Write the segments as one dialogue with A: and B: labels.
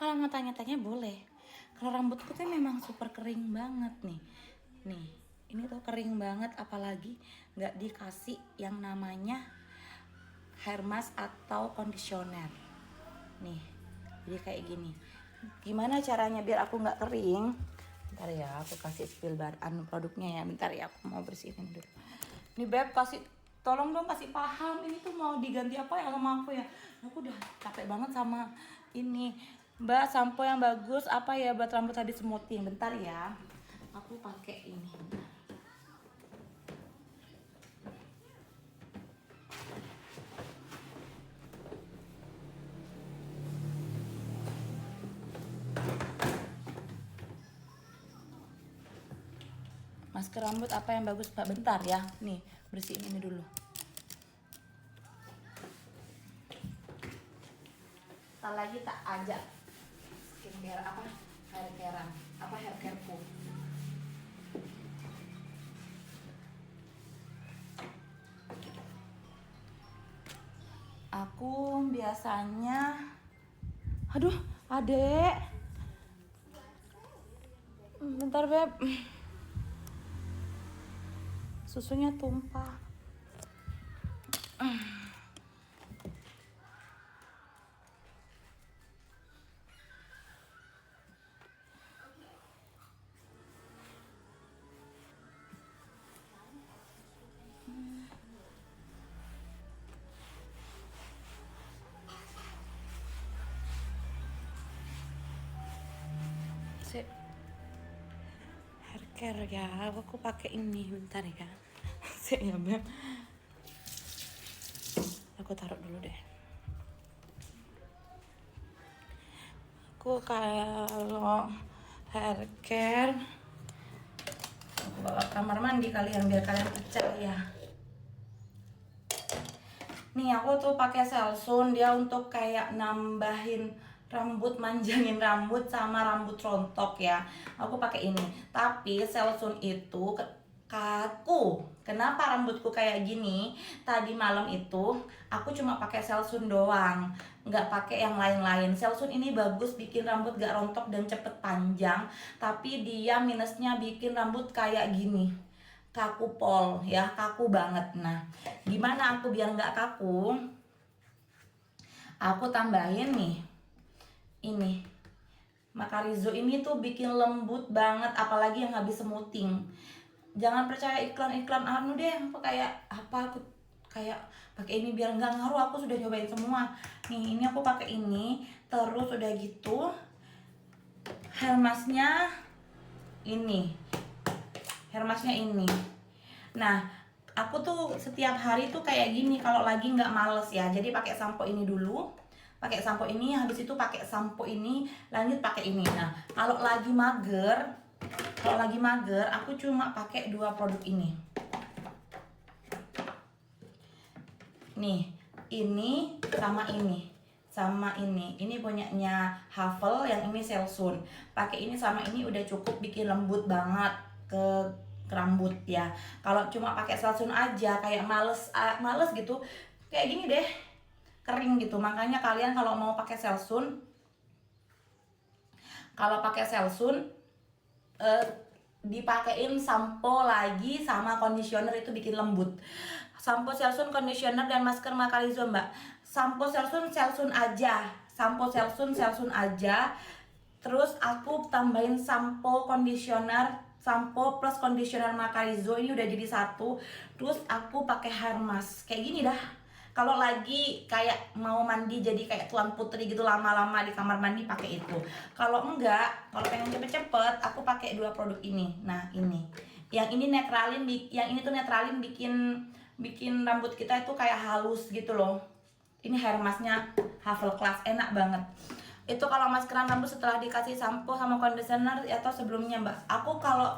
A: kalau mau tanya-tanya boleh. Kalau rambutku tuh memang super kering banget nih. Nih, ini tuh kering banget, apalagi nggak dikasih yang namanya hair mask atau conditioner. Nih, jadi kayak gini. Gimana caranya biar aku nggak kering? Bentar ya, aku kasih spill produknya ya. Bentar ya, aku mau bersihin dulu. Nih Beb, tolong dong kasih paham. Ini tuh mau diganti apa ya sama aku ya? Aku udah capek banget sama ini. Mbak, sampo yang bagus apa ya buat rambut tadi smoothing? Bentar ya, aku pakai ini. Masker rambut apa yang bagus Pak? Bentar ya, nih bersihin ini dulu. Ntar lagi tak ajak skincare apa? Hair carean, apa hair careku. Aku biasanya, aduh, adek, bentar Beb, susunya tumpah. Hair care ya, aku pakai ini bentar ya. Ya Beb. Aku taruh dulu deh. Aku kalau hair care bawa kamar mandi kalian biar kalian percaya. Nih aku tuh pakai Selsun, dia untuk kayak nambahin rambut, manjangin rambut sama rambut rontok ya. Aku pakai ini. Tapi Selsun itu kaku. Kenapa rambutku kayak gini? Tadi malam itu aku cuma pakai Selsun doang, nggak pakai yang lain-lain. Selsun ini bagus bikin rambut gak rontok dan cepet panjang, tapi dia minusnya bikin rambut kayak gini, kaku pol ya, kaku banget. Nah, gimana aku biar nggak kaku? Aku tambahin nih ini Macarizo. Ini tuh bikin lembut banget, apalagi yang habis smoothing. Jangan percaya iklan-iklan anu deh, kayak apa aku kayak pakai ini biar nggak ngaruh. Aku sudah nyobain semua. Nih, ini aku pakai ini, terus udah gitu hair masknya ini. Hair masknya ini. Nah, aku tuh setiap hari tuh kayak gini kalau lagi nggak males ya. Jadi pakai sampo ini dulu, pakai sampo ini, habis itu pakai sampo ini, lanjut pakai ini. Nah, kalau lagi mager, aku cuma pakai 2 produk ini. Nih, ini sama ini. Sama ini punyanya Havel, yang ini Selsun. Pakai ini sama ini udah cukup bikin lembut banget ke rambut ya. Kalau cuma pakai Selsun aja kayak males gitu. Kayak gini deh, kering gitu. Makanya kalian kalau mau pakai Selsun, dipakein sampo lagi sama conditioner, itu bikin lembut. Sampo Selsun, conditioner, dan masker Macarizo Mbak. Sampo Selsun aja. Sampo Selsun aja. Terus aku tambahin sampo conditioner, sampo plus conditioner Macarizo, ini udah jadi satu. Terus aku pakai hair mask kayak gini dah. Kalau lagi kayak mau mandi jadi kayak tuan putri gitu, lama-lama di kamar mandi pakai itu. Kalau enggak, kalau pengen cepet-cepet, aku pakai 2 produk ini. Nah, ini. Yang ini netralin bikin rambut kita itu kayak halus gitu loh. Ini hair masknya Havel Class, enak banget. Itu kalau maskeran rambut setelah dikasih sampo sama conditioner atau sebelumnya Mbak. Aku kalau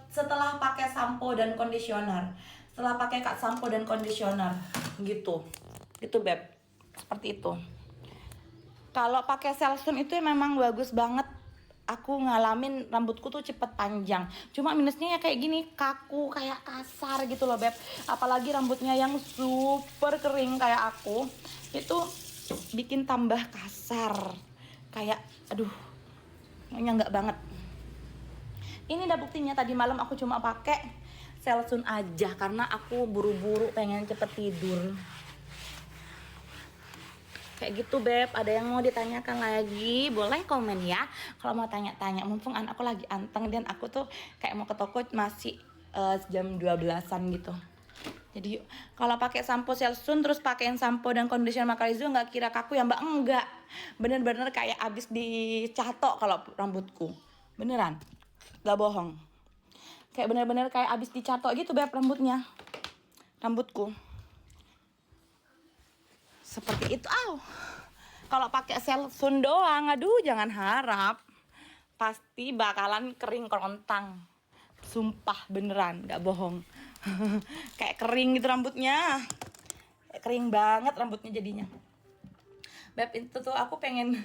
A: setelah pakai sampo dan conditioner, gitu. Itu Beb. Seperti itu. Kalau pakai Selsun itu memang bagus banget. Aku ngalamin rambutku tuh cepet panjang. Cuma minusnya ya kayak gini, kaku, kayak kasar gitu loh Beb. Apalagi rambutnya yang super kering kayak aku, itu bikin tambah kasar. kayak aduh, nggak banget. Ini udah buktinya, tadi malam aku cuma pakai Selsun aja karena aku buru-buru pengen cepet tidur. Kayak gitu beb. Ada yang mau ditanyakan lagi? Boleh komen ya kalau mau tanya-tanya. Mumpung anakku lagi anteng dan aku tuh kayak mau ke toko masih jam 12-an gitu. Jadi yuk, kalau pakai sampo Selsun terus pakein sampo dan conditioner Macalizo nggak kira kaku ya mbak? Enggak, bener-bener kayak abis dicatok kalau rambutku, beneran, nggak bohong. Kayak bener-bener kayak abis dicatok gitu beb rambutku. Seperti itu. Kalau pakai Selsun doang, aduh jangan harap. Pasti bakalan kering kerontang. Sumpah beneran, nggak bohong. Kayak kering gitu rambutnya. Kayak kering banget rambutnya jadinya. Beb, itu tuh aku pengen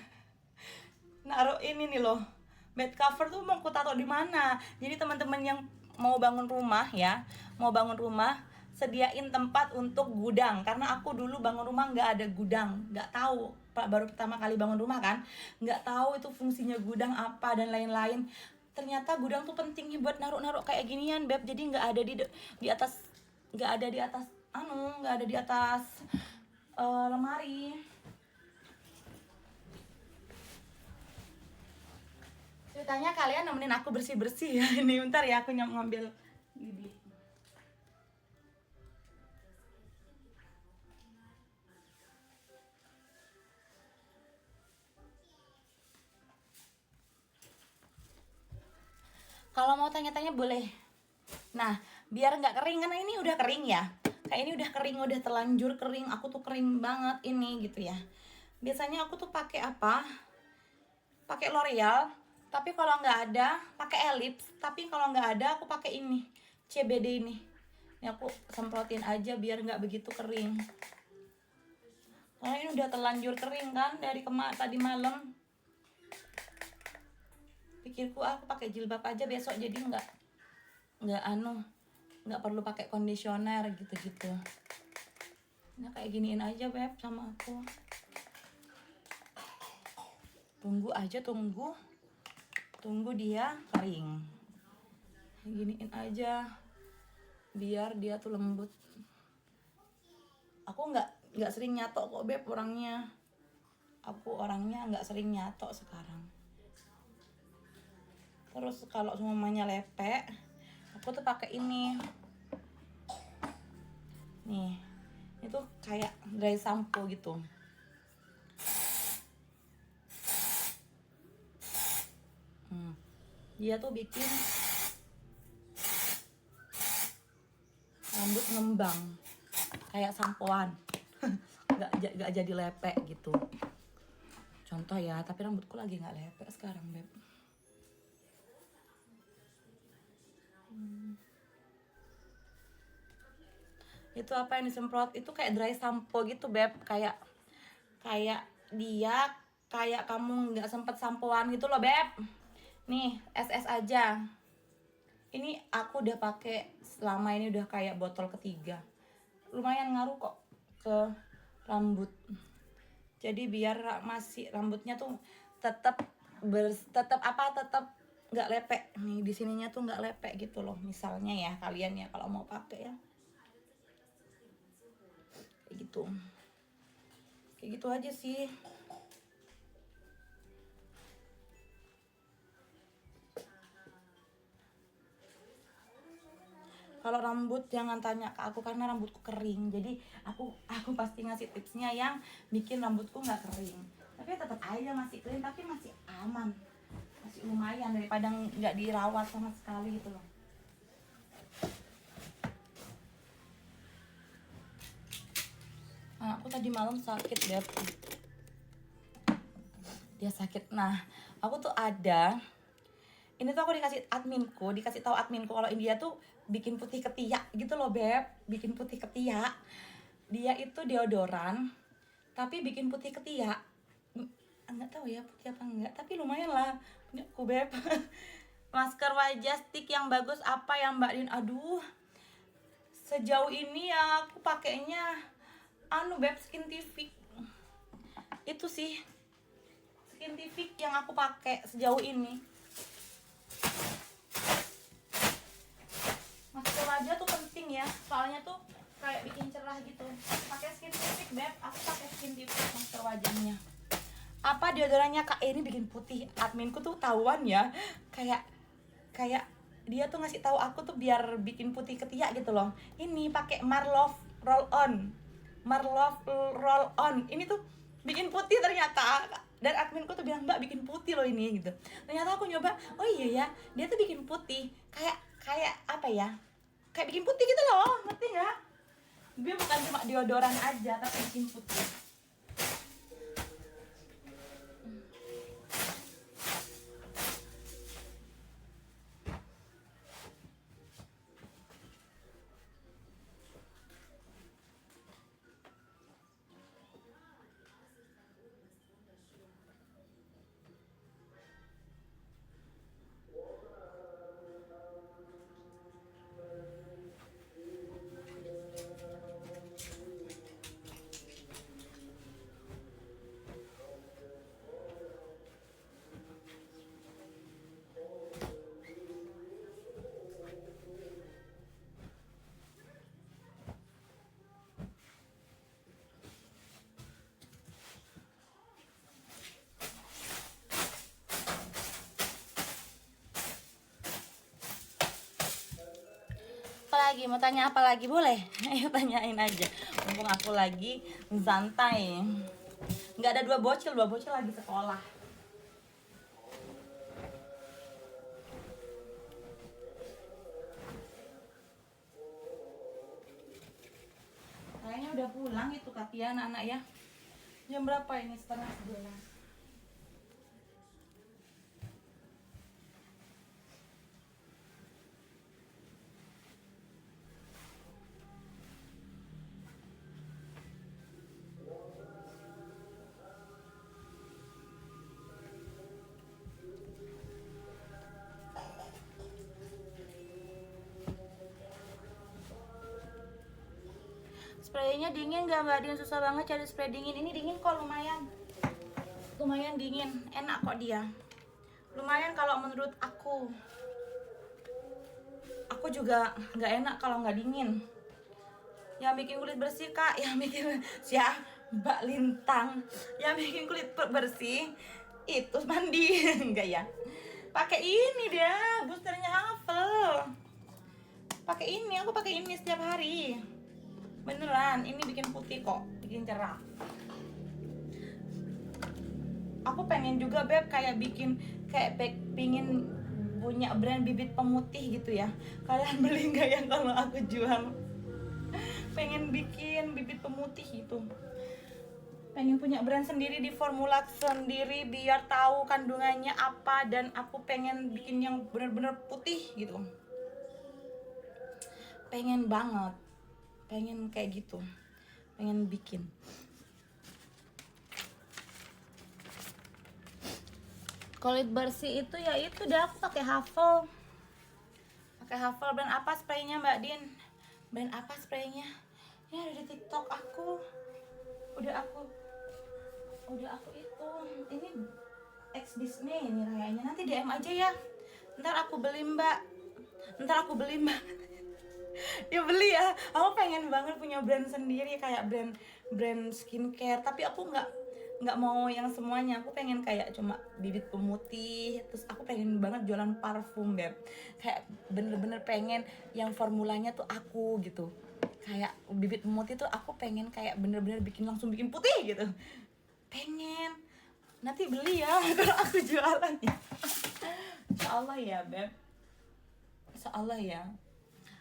A: naruh ini nih loh. Bed cover tuh mau aku taruh di mana? Jadi teman-teman yang mau bangun rumah ya, sediain tempat untuk gudang, karena aku dulu bangun rumah nggak ada gudang, nggak tahu, baru pertama kali bangun rumah kan, nggak tahu itu fungsinya gudang apa dan lain-lain. Ternyata gudang tuh pentingnya buat naruh-naruh kayak ginian beb. Jadi nggak ada di atas, nggak ada di atas lemari. Ceritanya kalian nemenin aku bersih-bersih ya. Ini bentar ya, aku ngambil bibit. Kalau mau tanya-tanya boleh. Nah, biar nggak kering, karena ini udah kering ya. Kayak ini udah kering, udah terlanjur kering. Aku tuh kering banget ini gitu ya. Biasanya aku tuh pakai apa? Pakai L'Oreal. Tapi kalau nggak ada, pakai Ellipse. Tapi kalau nggak ada, aku pakai ini, CBD ini. Ini aku semprotin aja biar nggak begitu kering. Karena ini udah terlanjur kering kan dari tadi malam. Pikirku aku pakai jilbab aja besok, jadi nggak perlu pakai conditioner gitu. Nah kayak giniin aja beb sama aku. Tunggu dia kering. Giniin aja biar dia tuh lembut. Aku nggak sering nyatok kok beb orangnya. Aku orangnya nggak sering nyatok sekarang. Terus kalau semuanya lepek, aku tuh pakai ini. Nih, itu kayak dry shampoo gitu. Dia tuh bikin rambut ngembang kayak sampoan. nggak jadi lepek gitu. Contoh ya, tapi rambutku lagi nggak lepek sekarang beb. Itu apa yang disemprot itu kayak dry shampoo gitu beb, kayak dia kayak kamu nggak sempet sampoan gitu loh beb. Nih SS aja, ini aku udah pakai selama ini, udah kayak botol ketiga, lumayan ngaruh kok ke rambut. Jadi biar masih rambutnya tuh tetap nggak lepek. Nih di sininya tuh nggak lepek gitu loh. Misalnya ya kalian ya kalau mau pakai ya kayak gitu aja sih. Kalau rambut jangan tanya ke aku karena rambutku kering. Jadi aku pasti ngasih tipsnya yang bikin rambutku nggak kering. Tapi tetap aja masih kering, tapi masih aman, masih lumayan daripada nggak dirawat sama sekali gitu loh. Nah, aku tadi malam sakit deh. Dia sakit. Nah, aku tuh ada. Ini tuh aku dikasih tahu adminku kalau India tuh bikin putih ketiak gitu loh beb, bikin putih ketiak. Dia itu deodoran, tapi bikin putih ketiak. Nggak tahu ya putih apa enggak, tapi lumayan lah punya aku beb. Masker wajah stick yang bagus apa yang Mbak Din? Aduh, sejauh ini ya aku pakainya beb Skin TV. Itu sih Skintific yang aku pakai sejauh ini. Masker wajah tuh penting ya, soalnya tuh kayak bikin cerah gitu. Pakai Skintific beb, aku pakai Skintific masker wajahnya. Apa deodorannya Kak ini bikin putih. Adminku tuh tahuan ya, kayak dia tuh ngasih tahu aku tuh biar bikin putih ketiak gitu loh. Ini pakai Marlove Roll On. Marlove Roll On. Ini tuh bikin putih ternyata. Dan adminku tuh bilang, "Mbak, bikin putih loh ini," gitu. Ternyata aku nyoba, oh iya ya, dia tuh bikin putih. Kayak apa ya? Kayak bikin putih gitu loh, ngerti nggak? Dia bukan cuma deodoran aja, tapi bikin putih. Apalagi mau tanya apa lagi boleh? Ayo tanyain aja. Mumpung aku lagi santai. Nggak ada dua bocil lagi sekolah. Kayaknya udah pulang itu Katia anak-anak ya. Jam berapa ini? 10:30. Spraynya dingin gak Mbak Din? Susah banget cari spray dingin. Ini dingin kok, lumayan dingin, enak kok dia. Lumayan kalau menurut aku juga nggak enak kalau nggak dingin. Yang bikin kulit bersih Kak, yang bikin Mbak Lintang, yang bikin kulit bersih itu mandi. Enggak ya, pakai ini dia boosternya Havel. Aku pakai ini setiap hari. Beneran, ini bikin putih kok, bikin cerah. Aku pengen juga beb pingin punya brand bibit pemutih gitu ya. Kalian beli nggak ya kalau aku jual? Pengen bikin bibit pemutih gitu. Pengen punya brand sendiri, di formula sendiri biar tahu kandungannya apa, dan aku pengen bikin yang bener-bener putih gitu. Pengen banget. Pengen kayak gitu, pengen bikin. Kulit bersih itu ya itu dah, aku pakai Havel. Brand apa spraynya Mbak Din? Brand apa spraynya? Ya ada di TikTok aku. Udah aku itu. Ini X Disney ini kayaknya. Nanti DM aja ya. Ntar aku beli Mbak. Ya beli ya, aku pengen banget punya brand sendiri, kayak brand skincare, tapi aku nggak mau yang semuanya. Aku pengen kayak cuma bibit pemutih, terus aku pengen banget jualan parfum beb, kayak bener-bener pengen yang formulanya tuh aku gitu, kayak bibit pemutih tuh aku pengen kayak bener-bener langsung bikin putih gitu. Pengen, nanti beli ya kalau aku jualan ya. Insyaallah ya beb, insyaallah ya.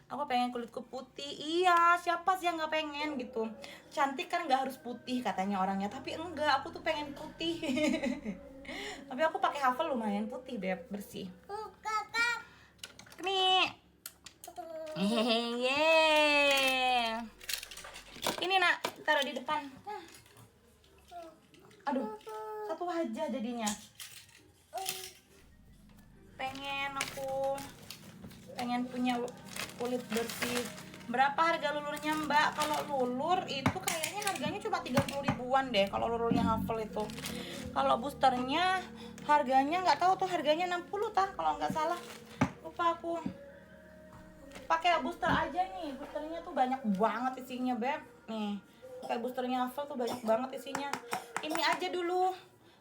A: Aku pengen kulitku putih. Iya, siapa sih yang nggak pengen gitu? Cantik kan nggak harus putih katanya orangnya, tapi enggak, aku tuh pengen putih. Tapi aku pakai Havel lumayan putih beb, bersih. Nih. Hehehe. Ini nak, taruh di depan. Aduh, satu aja jadinya. Pengen punya kulit bersih. Berapa harga lulurnya Mbak? Kalau lulur itu kayaknya harganya cuma 30 ribuan deh kalau lulurnya Havel itu. Kalau boosternya harganya nggak tahu tuh, harganya 60 tah kalau nggak salah, lupa aku. Pakai booster aja nih, boosternya tuh banyak banget isinya beb. Nih pakai boosternya Avel tuh banyak banget isinya. Ini aja dulu,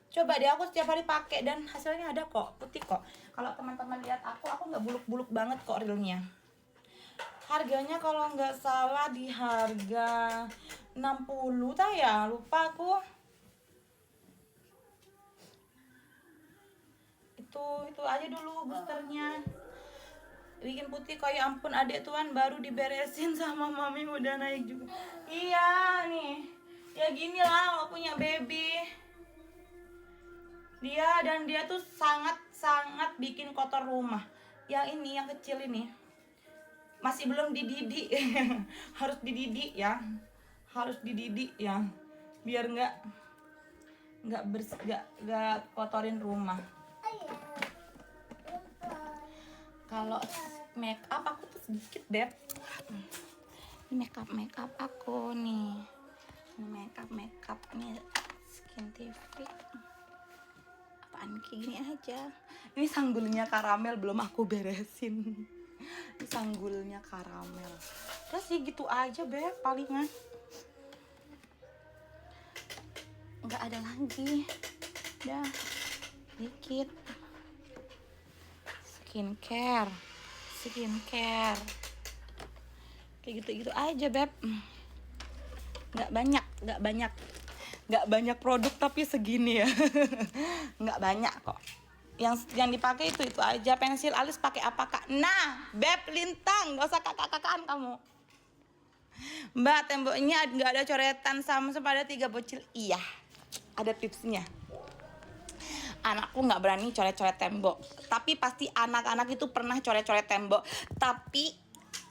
A: coba deh, aku setiap hari pakai dan hasilnya ada kok, putih kok. Kalau teman-teman lihat aku nggak buluk-buluk banget kok realnya. Harganya kalau nggak salah di harga 60 tah ya, lupa aku. Itu aja dulu boosternya. Bikin putih kayak ampun, adek tuan baru diberesin sama mami udah naik juga. Iya nih, ya gini lah kalau punya baby. Dia tuh sangat bikin kotor rumah. Yang ini yang kecil ini masih belum dididik. Harus dididik ya, harus dididik ya, biar nggak kotorin rumah. Kalau make up aku tuh sedikit beb. Ini make up aku nih. Ini make up nih Skin TV. Apaan kayak gini aja. Ini sanggulnya karamel belum aku beresin. Ini sanggulnya karamel. Terus sih gitu aja beb palingan. Nggak ada lagi. Udah dikit. Skincare kayak gitu aja beb. nggak banyak produk tapi segini ya. Nggak banyak kok, yang dipakai itu aja. Pensil alis pakai apa kak? Nah beb, lintang, nggak usah kakak-kakaan kamu. Mbak, temboknya nggak ada coretan sama pada 3 bocil. Iya, ada tipsnya. Anakku nggak berani coret-coret tembok, tapi pasti anak-anak itu pernah coret-coret tembok, tapi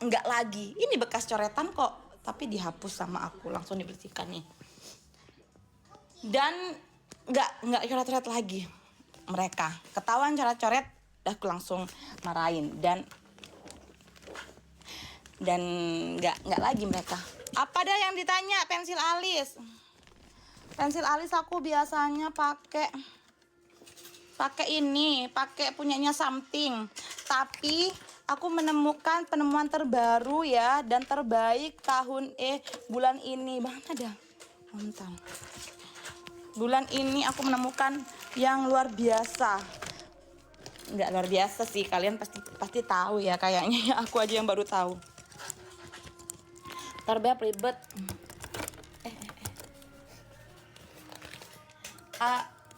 A: nggak lagi. Ini bekas coretan kok, tapi dihapus sama aku, langsung dibersihkan nih. Dan nggak coret-coret lagi. Mereka ketahuan coret-coret, aku langsung marahin dan nggak lagi mereka. Apa dah yang ditanya? Pensil alis aku biasanya pakai punyanya Something, tapi aku menemukan penemuan terbaru ya dan terbaik bulan ini. Mana dah? Nonton. Bulan ini aku menemukan yang luar biasa. Nggak luar biasa sih, kalian pasti tahu ya kayaknya. Aku aja yang baru tahu. Terbaik ribet.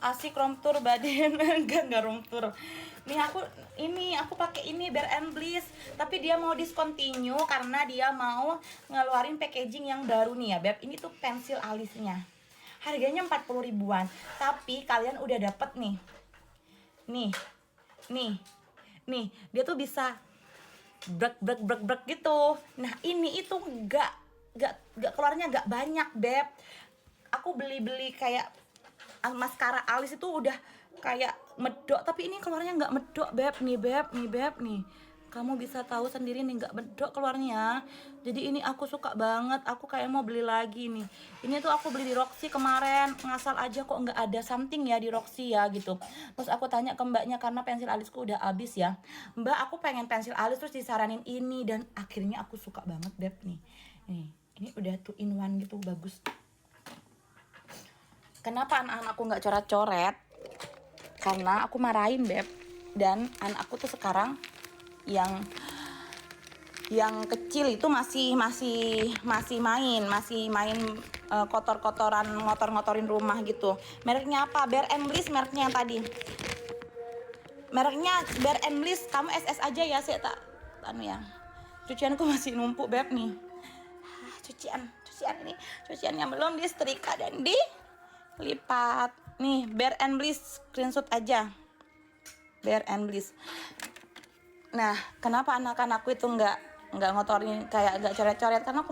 A: Asik room tour badan. enggak room tour. Aku pakai ini Bare and Bliss, tapi dia mau discontinue karena dia mau ngeluarin packaging yang baru nih ya beb. Ini tuh pensil alisnya, harganya 40 ribuan, tapi kalian udah dapet nih, dia tuh bisa brek gitu. Nah ini itu nggak keluarnya nggak banyak beb. Aku beli kayak maskara alis itu udah kayak medok, tapi ini keluarnya nggak medok beb. Nih kamu bisa tahu sendiri nih, nggak medok keluarnya. Jadi ini aku suka banget, aku kayak mau beli lagi nih. Ini tuh aku beli di Roxy kemarin, ngasal aja kok nggak ada Something ya di Roxy ya gitu. Terus aku tanya ke mbaknya karena pensil alisku udah habis ya, mbak aku pengen pensil alis, terus disaranin ini dan akhirnya aku suka banget beb. Nih ini udah 2 in 1 gitu, bagus. Kenapa anak-anakku nggak coret-coret? Karena aku marahin beb. Dan anakku tuh sekarang yang kecil itu masih main kotor-kotoran, ngotorin rumah gitu. Mereknya apa? Bare and Bliss mereknya yang tadi. Mereknya Bare and Bliss. Kamu SS aja ya, saya tak ya. Cucianku masih numpuk beb nih. Cucian yang belum disetrika dan lipat nih. Bare and Bliss, screenshot aja Bare and Bliss. Nah kenapa anak-anakku itu nggak ngotorin, kayak nggak coret-coret? Karena aku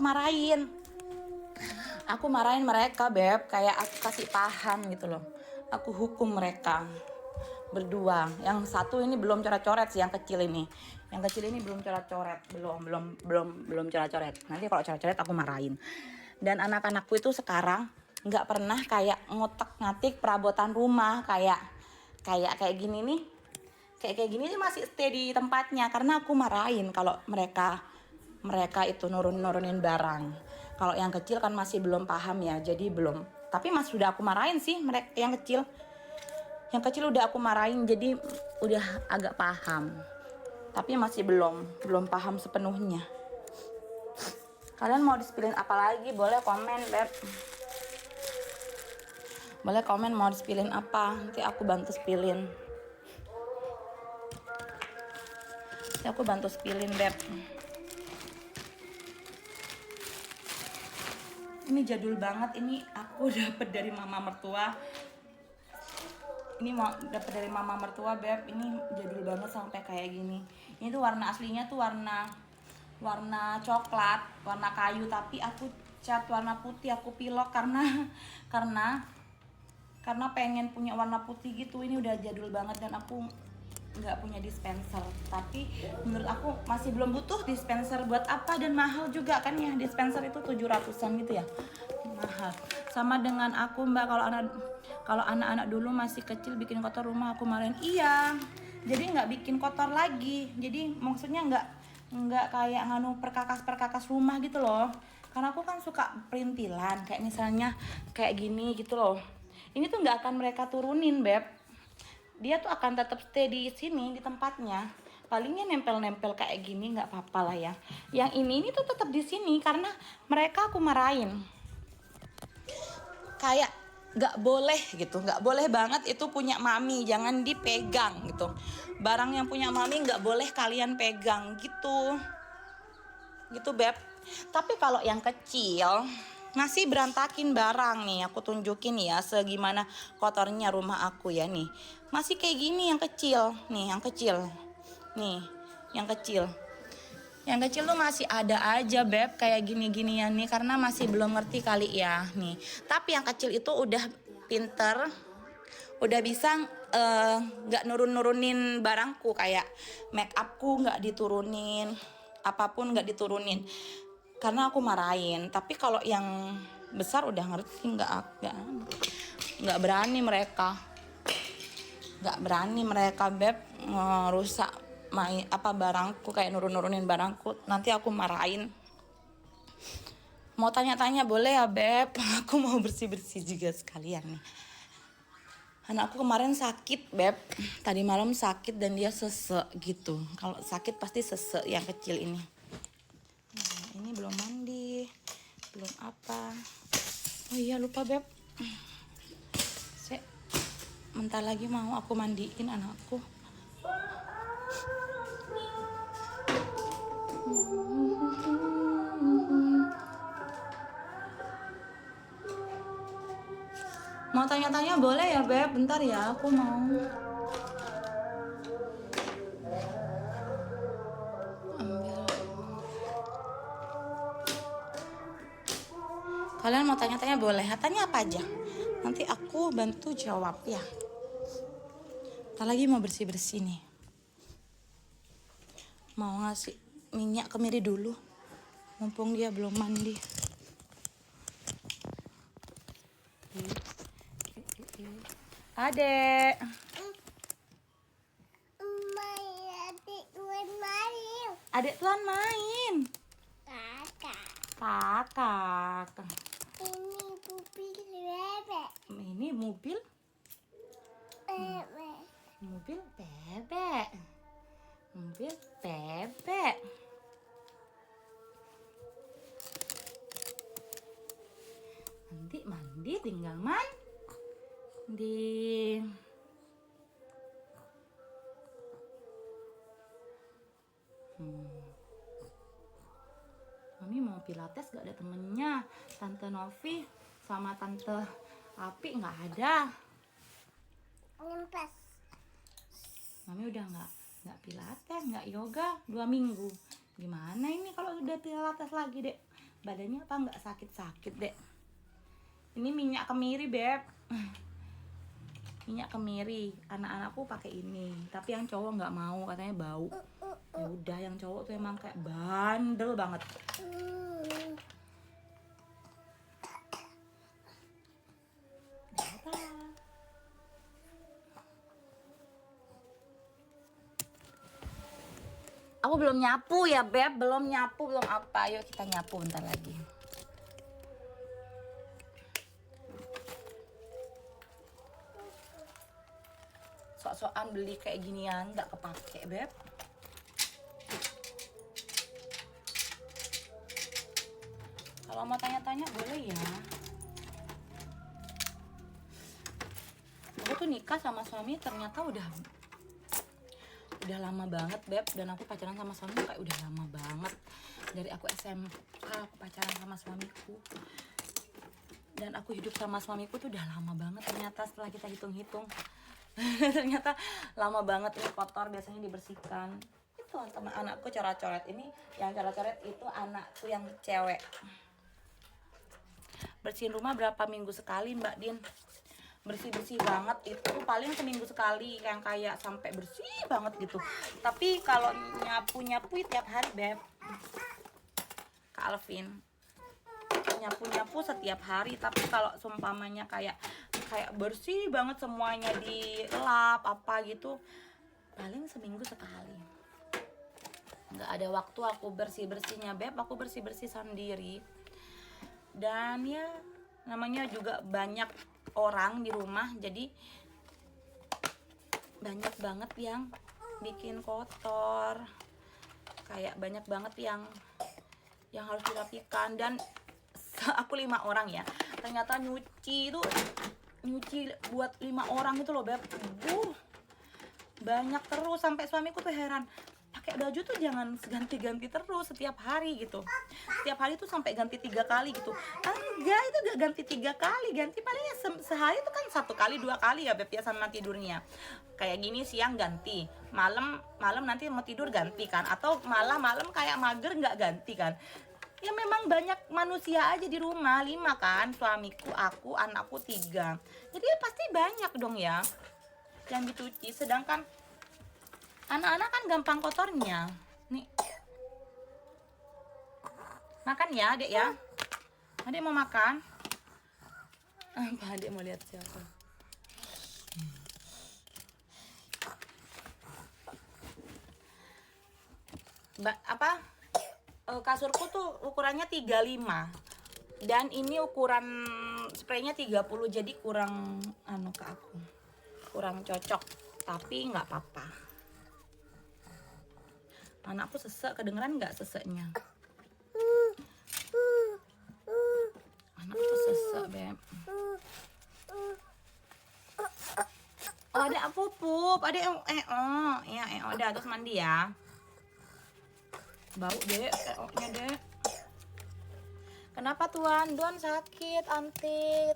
A: marahin mereka beb, kayak aku kasih paham gitu loh. Aku hukum mereka berdua. Yang satu ini belum coret-coret sih, yang kecil ini belum coret-coret, belum coret-coret. Nanti kalau coret-coret aku marahin. Dan anak-anakku itu sekarang nggak pernah kayak ngotak-ngatik perabotan rumah kayak gini nih. Kayak gini sih masih stay di tempatnya karena aku marahin kalau mereka itu nurunin barang. Kalau yang kecil kan masih belum paham ya, jadi belum. Tapi mas sudah aku marahin sih mereka yang kecil. Yang kecil udah aku marahin jadi udah agak paham. Tapi masih belum paham sepenuhnya. Kalian mau di-spillin apa lagi? Boleh komen, Beb. Boleh komen mau di-spillin apa? Nanti aku bantu spillin. Aku bantu spillin, Beb. Ini jadul banget, ini aku dapet dari mama mertua. Ini mau dapet dari mama mertua, Beb. Ini jadul banget sampai kayak gini. Ini tuh warna aslinya tuh warna coklat, warna kayu, tapi aku cat warna putih, aku pilok karena pengen punya warna putih gitu. Ini udah jadul banget dan aku nggak punya dispenser, tapi menurut aku masih belum butuh dispenser. Buat apa, dan mahal juga kan ya, dispenser itu 700-an gitu ya, mahal. Sama dengan aku, Mbak, kalau anak-anak dulu masih kecil bikin kotor rumah aku marahin. Iya, jadi nggak bikin kotor lagi, jadi maksudnya nggak kayak nganu perkakas rumah gitu loh, karena aku kan suka perintilan kayak misalnya kayak gini gitu loh. Ini tuh nggak akan mereka turunin, Beb. Dia tuh akan tetap stay di sini di tempatnya, palingnya nempel-nempel kayak gini nggak apa-apa lah ya. Yang ini tuh tetap di sini karena mereka aku marahin kayak nggak boleh gitu, nggak boleh banget itu punya mami, jangan dipegang gitu. Barang yang punya mami nggak boleh kalian pegang gitu Beb. Tapi kalau yang kecil masih berantakin barang nih, aku tunjukin ya segimana kotornya rumah aku ya nih. Masih kayak gini yang kecil nih, yang kecil nih, yang kecil tuh masih ada aja, Beb, kayak gini-ginian nih karena masih belum ngerti kali ya nih. Tapi yang kecil itu udah pinter, udah bisa nggak nurunin barangku, kayak make upku nggak diturunin, apapun nggak diturunin karena aku marahin. Tapi kalau yang besar udah ngerti, nggak berani mereka, Beb, ngerusak barangku, kayak nurunin barangku, nanti aku marahin. Mau tanya-tanya boleh ya, Beb? Aku mau bersih-bersih juga sekalian nih. Anakku kemarin sakit, Beb. Tadi malam sakit dan dia sesek gitu. Kalau sakit pasti sesek yang kecil ini. Nah, ini belum mandi, belum apa. Oh iya, lupa, Beb. Bentar lagi mau aku mandiin anakku. Mau tanya-tanya boleh ya, Beb? Bentar ya, aku mau ambil. Kalian mau tanya-tanya boleh. Tanya apa aja, nanti aku bantu jawab ya. Ntar lagi mau bersih-bersih nih. Mau ngasih minyak kemiri dulu, mumpung dia belum mandi. Adek. Adek Tuan main. Kakak. Ini mobil. Mobil bebek. Nanti mandi, tinggal mandi. Mami mau pilates gak ada temennya. Tante Novi sama Tante Api gak ada. Mami udah nggak pilates, nggak yoga 2 minggu. Gimana ini kalau udah pilates lagi, Dek? Badannya apa nggak sakit-sakit, Dek? Ini minyak kemiri, Beb. Minyak kemiri. Anak-anakku pakai ini, tapi yang cowok nggak mau, katanya bau. Ya udah, yang cowok tuh emang kayak bandel banget. Aku belum nyapu ya Beb, belum nyapu, belum apa. Yuk kita nyapu bentar lagi. Sok-sokan beli kayak ginian nggak kepake Beb. Kalau mau tanya-tanya boleh ya. Aku tuh nikah sama suami ternyata udah lama banget Beb, dan aku pacaran sama suami kayak udah lama banget. Dari aku SMK aku pacaran sama suamiku. Dan aku hidup sama suamiku tuh udah lama banget ternyata setelah kita hitung-hitung. Ternyata lama banget ini kotor, biasanya dibersihkan. Itu sama anakku coret-coret ini, yang coret-coret itu anakku yang cewek. Bersihin rumah berapa minggu sekali Mbak Din? Bersih-bersih banget itu paling seminggu sekali, yang kayak sampai bersih banget gitu. Tapi kalau nyapu tiap hari Beb, Kak Alvin, nyapu setiap hari. Tapi kalau seumpamanya kayak bersih banget semuanya, dilap apa gitu, paling seminggu sekali. Nggak ada waktu aku bersih-bersihnya Beb, aku bersih-bersih sendiri. Dan ya namanya juga banyak orang di rumah, jadi banyak banget yang bikin kotor, kayak banyak banget yang harus dirapikan. Dan aku 5 orang ya, ternyata nyuci buat 5 orang itu loh Beb, banyak terus. Sampai suamiku tuh heran, pakai baju tuh jangan ganti-ganti terus setiap hari gitu. Setiap hari tuh sampai ganti 3 kali gitu. Enggak, itu gak ganti 3 kali, ganti palingnya sehari tuh kan 1 kali 2 kali ya Beb ya, sama tidurnya. Kayak gini siang ganti, malam nanti mau tidur ganti kan, atau malam kayak mager nggak ganti kan. Ya memang banyak manusia aja di rumah, 5 kan, suamiku, aku, anakku 3. Jadi ya pasti banyak dong ya yang dicuci. Sedangkan anak-anak kan gampang kotornya. Nih, makan ya Adek ya. Adek mau makan? Apa Adek mau lihat siapa? Kasurku tuh ukurannya 35 dan ini ukuran spraynya 30, jadi kurang ke aku, kurang cocok. Tapi nggak apa-apa. Anakku sesek, kedengeran nggak seseknya? Anakku sesek Beb. Oh, ada pup, ada ya udah, terus mandi ya. Bau Dek, nya Dek. Kenapa Tuan? Tuan sakit, tante.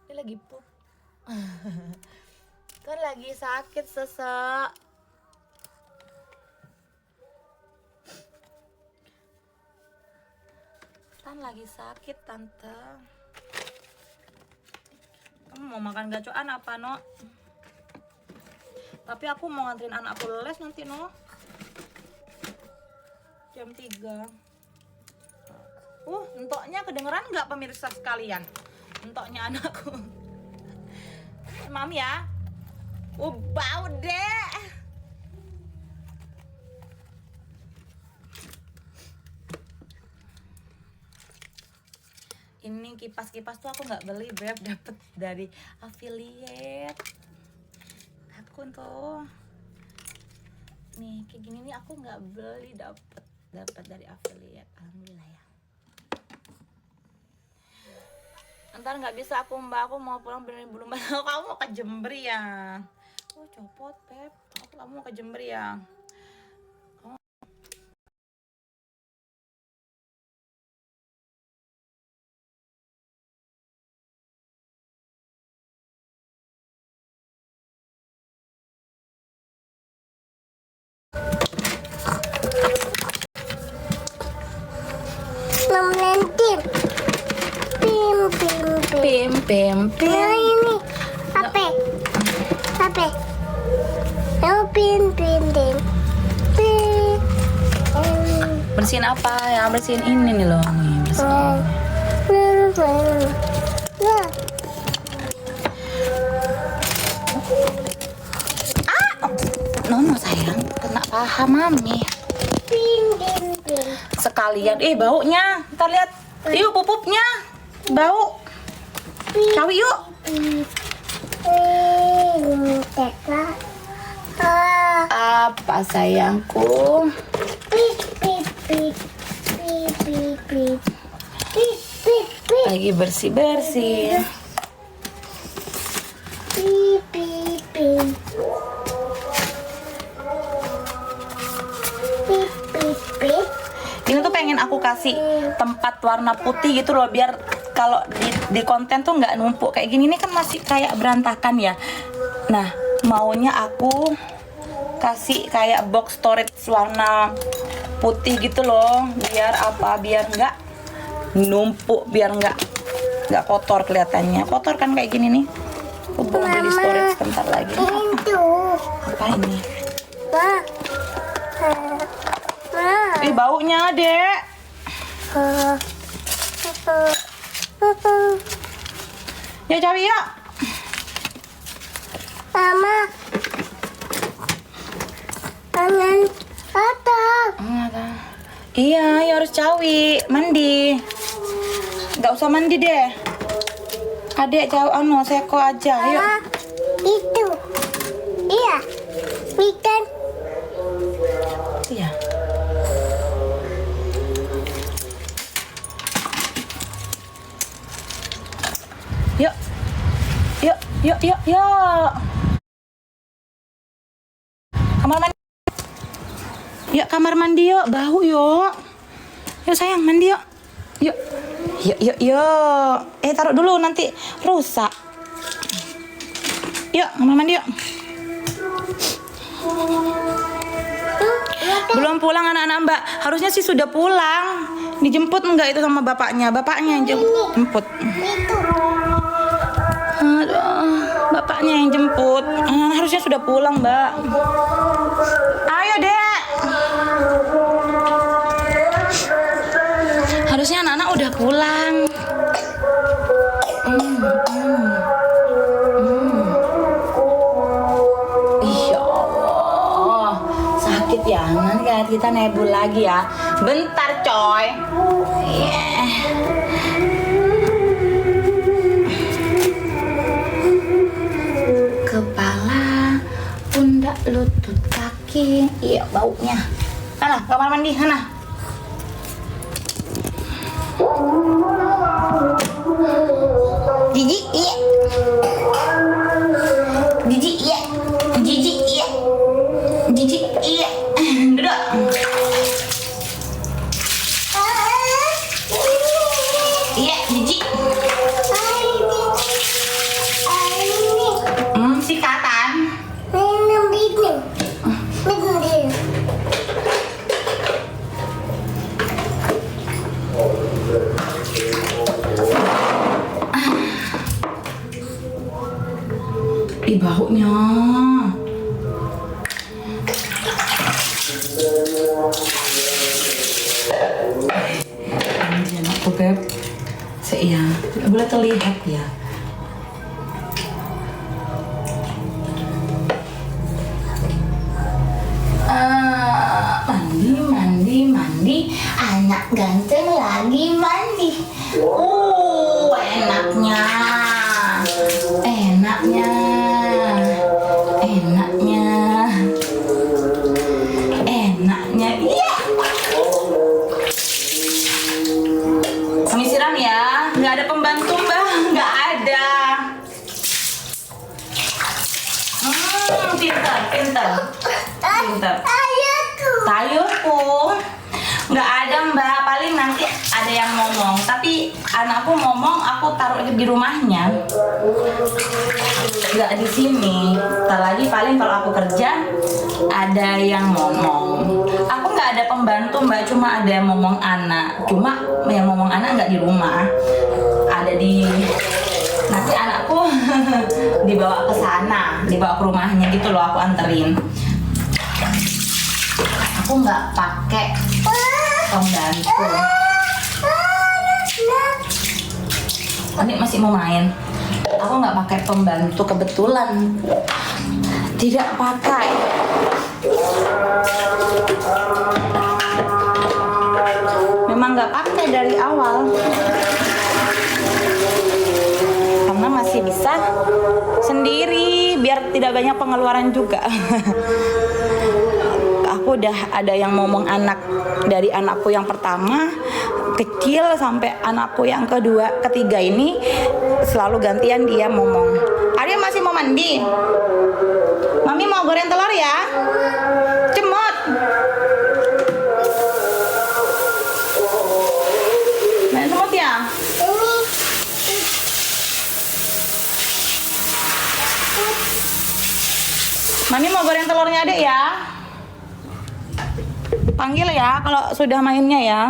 A: Dia lagi pup. Tuan lagi sakit, sesek. Tan lagi sakit, tante. Kamu mau makan gacoan apa, No? Tapi aku mau nganterin anakku les nanti, No. Jam 3. Entoknya kedengeran nggak pemirsa sekalian? Entoknya anakku. Mami ya. Bau deh. Ini kipas-kipas tuh aku nggak beli Beb, dapet dari affiliate akun tuh. Nih kayak gini nih aku nggak beli, dapet dari affiliate. Alhamdulillah ya. Ntar nggak bisa aku Mbak, aku mau pulang benerin belum. Kamu mau ke Jember ya? Copot Beb, kamu mau ke Jember ya? Pim.
B: Nah, ini apa? Pin.
A: Bersihin apa ya? Bersihin ini nih loh, nih bersihin. Ono sayang, kena paha mami. Sekalian, baunya, kita lihat. Yuk pupupnya, bau. Cawi yuk. Apa sayangku? Lagi bersih-bersih. Ini tuh pengen aku kasih tempat warna putih gitu loh, biar kalau di konten tuh nggak numpuk kayak gini. Ini kan masih kayak berantakan ya. Nah, maunya aku kasih kayak box storage warna putih gitu loh, biar apa? Biar nggak numpuk, biar nggak kotor kelihatannya. Kotor kan kayak gini nih. Aku mau beli storage sebentar lagi. Apa ini? Baunya, Dek. Ya, Cawi ya.
B: Mama. Tangan kotor.
A: Iya, ya harus Cawi. Mandi. Nggak usah mandi deh. Adek Cawi, seko aja. Yuk.
B: Mama, itu. Iya. Ikan.
A: Iya. Yuk. Yuk, yuk, yuk, yuk. Kamar mandi. Yuk kamar mandi yuk, bau yuk. Yuk sayang, mandi yuk. Yuk. Yuk, yuk, yuk. Taruh dulu nanti rusak. Yuk, kamar mandi yuk. Belum pulang anak-anak Mbak. Harusnya sih sudah pulang. Dijemput enggak itu sama bapaknya? Bapaknya yang jemput.
B: Itu.
A: Aduh, bapaknya yang jemput. Harusnya sudah pulang, Mbak. Ayo, Dek. Harusnya anak-anak udah pulang. Ya Allah, sakit ya. Nanti kita nebul lagi ya. Bentar, coy. Kepala, pundak, lutut, kaki. Iya, baunya. Sana, kamar mandi, sana. Jijik, iya. Jijik, iya. Jijik, iya. Jijik, iya. Duduk. Iya, jijik. Sikatan. Baunya. Jangan aku Beb. Iya, tidak boleh terlihat ya. Mandi. Anak ganteng lagi mandi. Enaknya. Iya. Kami siram ya. Nggak ada pembantu, Mbak. Nggak ada. Pintar. Tayurku. Nggak ada, Mbak. Paling nanti ada yang ngomong. Tapi anakku ngomong, aku taruh di rumahnya. Nggak di sini. Ntar lagi paling kalau aku kerja ada yang ngomong. Aku nggak ada pembantu, Mbak. Cuma ada yang ngomong anak. Cuma yang ngomong anak nggak di rumah. Ada di. Nanti anakku dibawa ke sana, dibawa ke rumahnya gitu loh. Aku anterin. Aku nggak pakai pembantu. Adik masih mau main. Aku nggak pakai pembantu, kebetulan tidak pakai. Memang nggak pakai dari awal karena masih bisa sendiri biar tidak banyak pengeluaran juga. Aku udah ada yang ngomong anak dari anakku yang pertama kecil sampai anakku yang kedua, ketiga ini selalu gantian dia ngomong. Arya masih mau mandi? Mami mau goreng telur ya? Cemot. Main semut ya? Mami mau goreng telurnya adek ya? Panggil ya kalau sudah mainnya ya.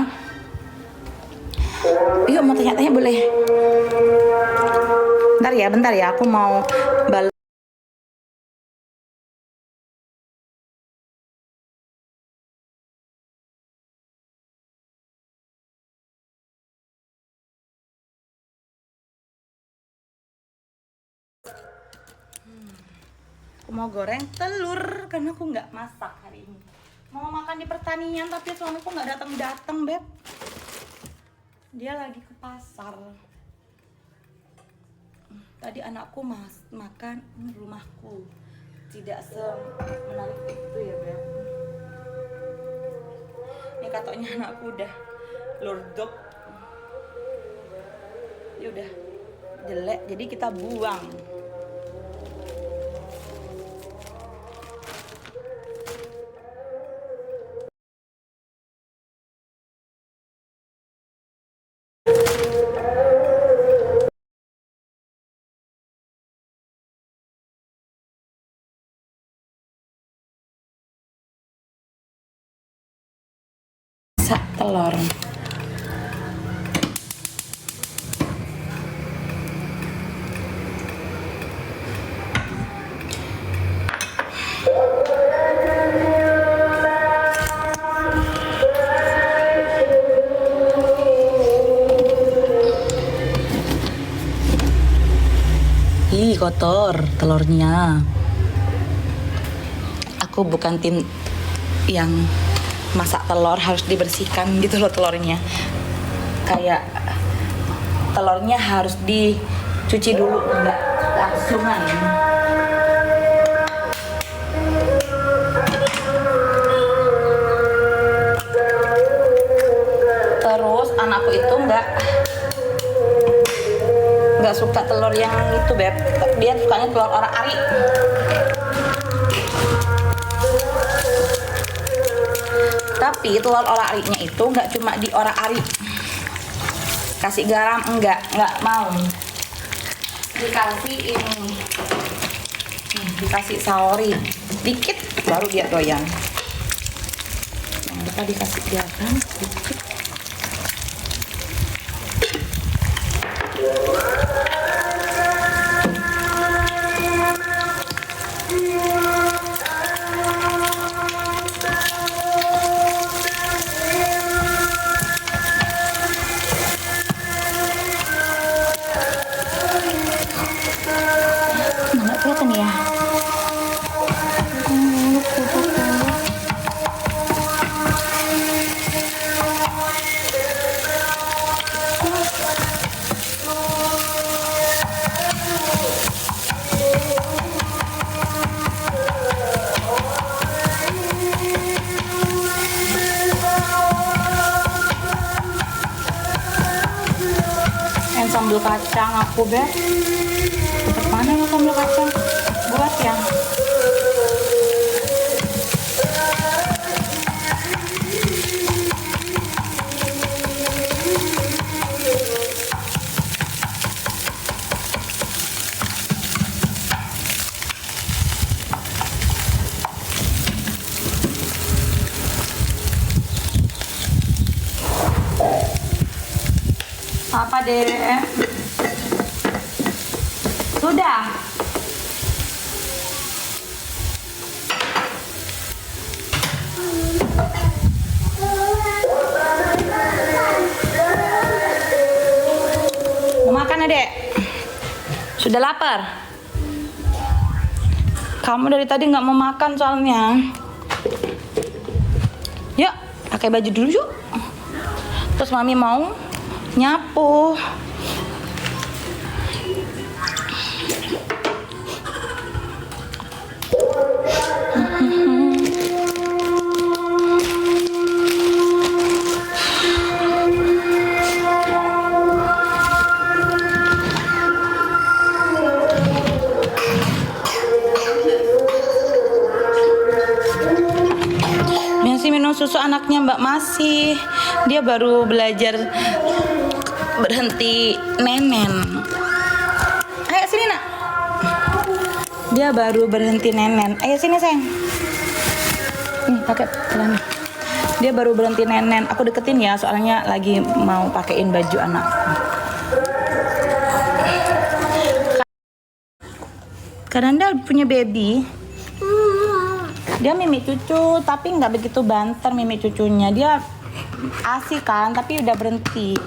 A: Yuk mau tanya-tanya boleh? Bentar ya, aku mau balik. Aku mau goreng telur karena aku nggak masak hari ini. Mau makan di pertanian tapi suamiku nggak datang beb. Dia lagi ke pasar. Tadi anakku makan rumahku. Tidak semenarik itu ya beb. Ini katanya anakku udah lordok. Ya udah jelek jadi kita buang. Masak telur. Ih, kotor telurnya. Aku bukan tim yang masak telur harus dibersihkan gitu loh telurnya. Kayak telurnya harus dicuci dulu, enggak langsungan. Terus anakku itu nggak suka telur yang itu beb. Dia sukanya telur orak-arik. Tapi telur orak-ariknya itu nggak cuma di orak-arik, kasih garam nggak mau, dikasih ini, dikasih saori dikit baru dia doyan. Jangan lupa dikasih garam dikit. Nggak kelihatan ya. Sambal kacang aku beb. Mana ya sambal kacang? Buat ya. Apa deh? Sudah. Mau makan adek? Sudah lapar? Kamu dari tadi nggak mau makan soalnya. pakai baju dulu yuk. Terus mami mau nyapu. Masih minum susu anaknya Mbak masih. Dia baru belajar berhenti nenen. Ayo sini nak. Dia baru berhenti nenen. Ayo sini sayang. Nih pakai celana. Dia baru berhenti nenen. Aku deketin ya soalnya lagi mau pakein baju anak. Karanda punya baby. Dia mimi cucu tapi nggak begitu banter mimi cucunya. Dia asik kan tapi udah berhenti.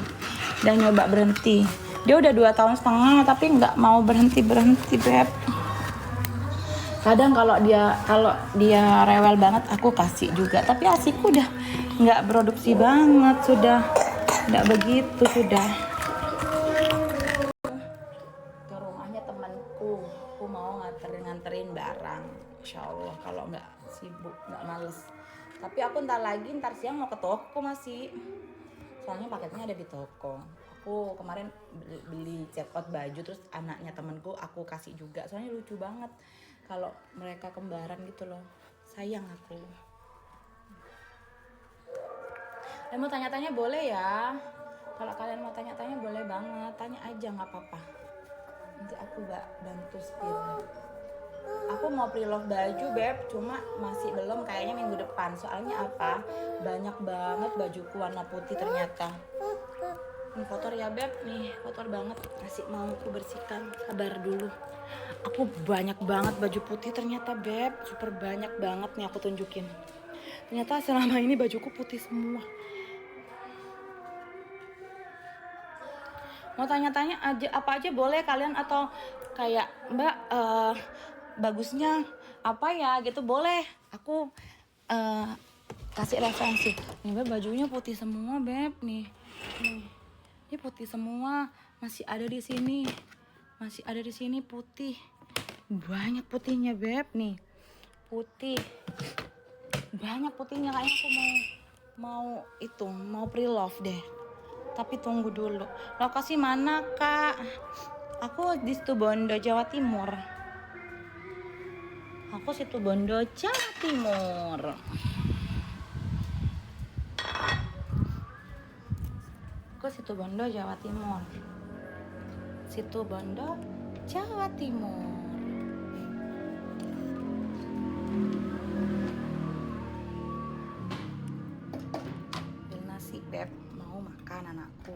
A: Udah nyoba berhenti. Dia udah 2 tahun setengah tapi nggak mau berhenti beb. Kadang kalau dia rewel banget aku kasih juga. Tapi asikku udah nggak produksi banget sudah. Nggak begitu sudah. Ke rumahnya temanku. Aku mau nganterin barang. Insya Allah kalau nggak sibuk nggak males. Tapi aku ntar siang mau ke toko masih. Soalnya paketnya ada di toko. Aku kemarin beli check out baju terus anaknya temenku aku kasih juga. Soalnya lucu banget kalau mereka kembaran gitu loh. Sayang aku. Mau tanya-tanya boleh ya. Kalau kalian mau tanya-tanya boleh banget. Tanya aja nggak apa-apa. Nanti aku bantu spill. Aku mau pre-love baju beb, cuma masih belum kayaknya minggu depan. Soalnya apa? Banyak banget bajuku warna putih ternyata. Ini kotor ya beb, nih kotor banget. Masih mau aku bersihkan, sabar dulu. Aku banyak banget baju putih ternyata beb, super banyak banget nih aku tunjukin. Ternyata selama ini bajuku putih semua. Mau tanya-tanya aja apa aja boleh kalian atau kayak Mbak bagusnya apa ya gitu boleh aku kasih referensi. Nih beb bajunya putih semua beb nih ini putih semua masih ada di sini putih banyak putihnya beb nih putih banyak putihnya kayaknya aku mau pre-love deh tapi tunggu dulu lokasi mana kak aku di Situbondo Jawa Timur. Aku Situbondo, Jawa Timur. Aku Situbondo, Jawa Timur. Situbondo, Jawa Timur. Ambil nasi, beb. Mau makan anakku.